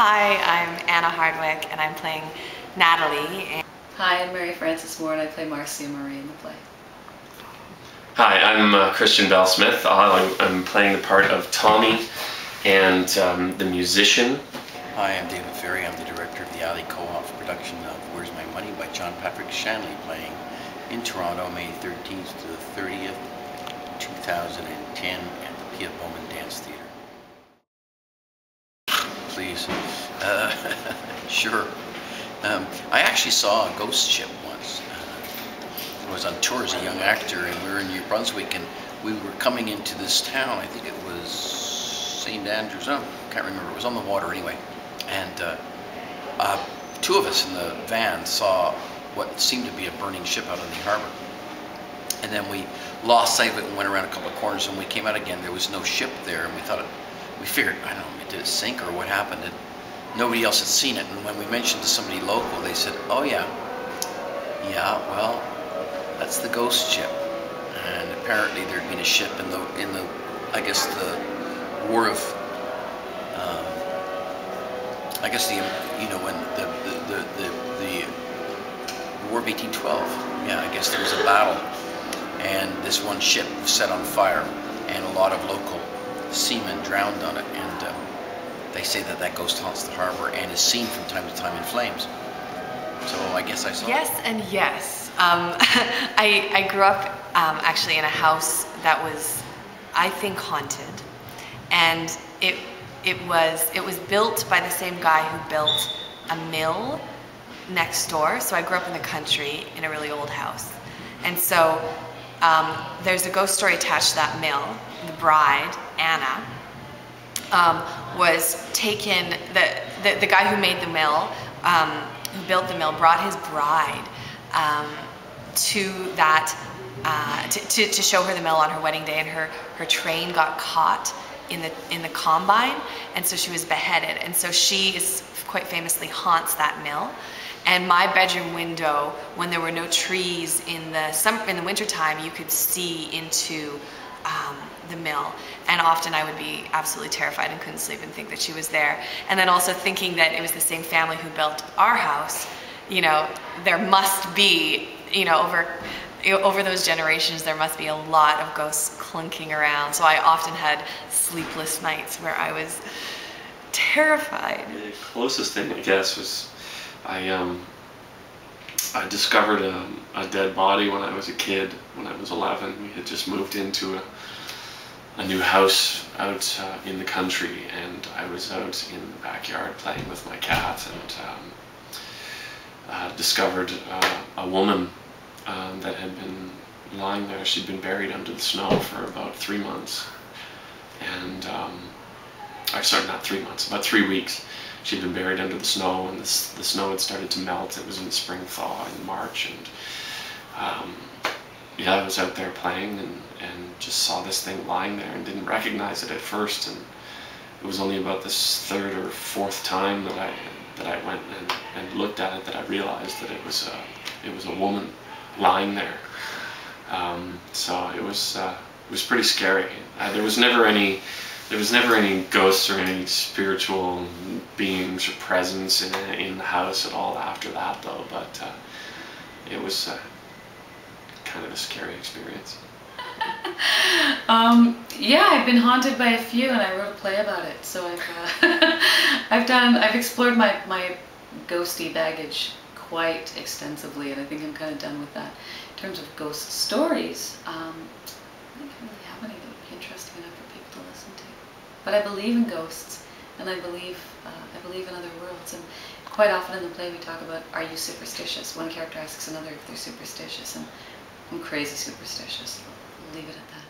Hi, I'm Anna Hardwick and I'm playing Natalie. Hi, I'm Mary Frances Moore and I play Marcia Marie in the play. Hi, I'm Christian Bell Smith. I'm playing the part of Tommy and the musician. Hi, I'm David Ferry. I'm the director of the Alley Co-op production of Where's My Money by John Patrick Shanley, playing in Toronto, May 13th to the 30th, 2010 at the Bouman Dance Theatre. Please. Sure. I actually saw a ghost ship once. I was on tour as a young actor, and we were in New Brunswick, and we were coming into this town. I think it was St. Andrews. I can't remember. It was on the water anyway. And two of us in the van saw what seemed to be a burning ship out in the harbor. And then we lost sight of it and went around a couple of corners, and when we came out again, there was no ship there, and we figured, I don't know, did it sink or what happened? And nobody else had seen it, and when we mentioned to somebody local, they said, oh yeah, well, that's the ghost ship. And apparently there'd been a ship in the I guess the war of, I guess the, you know, when the War of 1812, yeah, I guess there was a battle, and this one ship was set on fire, and a lot of local seamen drowned on it, and they say that that ghost haunts the harbor and is seen from time to time in flames. So I guess I saw Yes it. and yes. I grew up actually in a house that was, I think, haunted, and it was built by the same guy who built a mill next door. So I grew up in the country in a really old house, and so there's a ghost story attached to that mill. The bride, Anna, was taken. The guy who made the mill, who built the mill, brought his bride to that to show her the mill on her wedding day, and her train got caught in the combine, and so she was beheaded. And so she is quite famously haunts that mill. And my bedroom window, when there were no trees in the wintertime, you could see into the mill, and often I would be absolutely terrified and couldn't sleep and think that she was there. And then also thinking that it was the same family who built our house, you know, there must be, you know, over those generations, there must be a lot of ghosts clunking around. So I often had sleepless nights where I was terrified. The closest thing, I guess, was I discovered a dead body when I was a kid. When I was 11, we had just moved into a new house out in the country, and I was out in the backyard playing with my cat, and discovered a woman that had been lying there. She'd been buried under the snow for about 3 months, and sorry, not 3 months, about 3 weeks. She'd been buried under the snow, and the snow had started to melt. It was in the spring thaw in March, and yeah, I was out there playing and just saw this thing lying there and didn't recognize it at first. And it was only about this third or fourth time that I went and looked at it that I realized that it was a woman lying there. So it was pretty scary. There was never any ghosts or any spiritual beings or presence in the house at all after that, though. But it was kind of a scary experience. Yeah, I've been haunted by a few, and I wrote a play about it. So I've explored my ghosty baggage quite extensively, and I think I'm kind of done with that. In terms of ghost stories, I don't really have any that would be interesting enough for people to listen to. But I believe in ghosts, and I believe in other worlds. And quite often in the play we talk about, are you superstitious? One character asks another if they're superstitious, and I'm crazy superstitious. I'll leave it at that.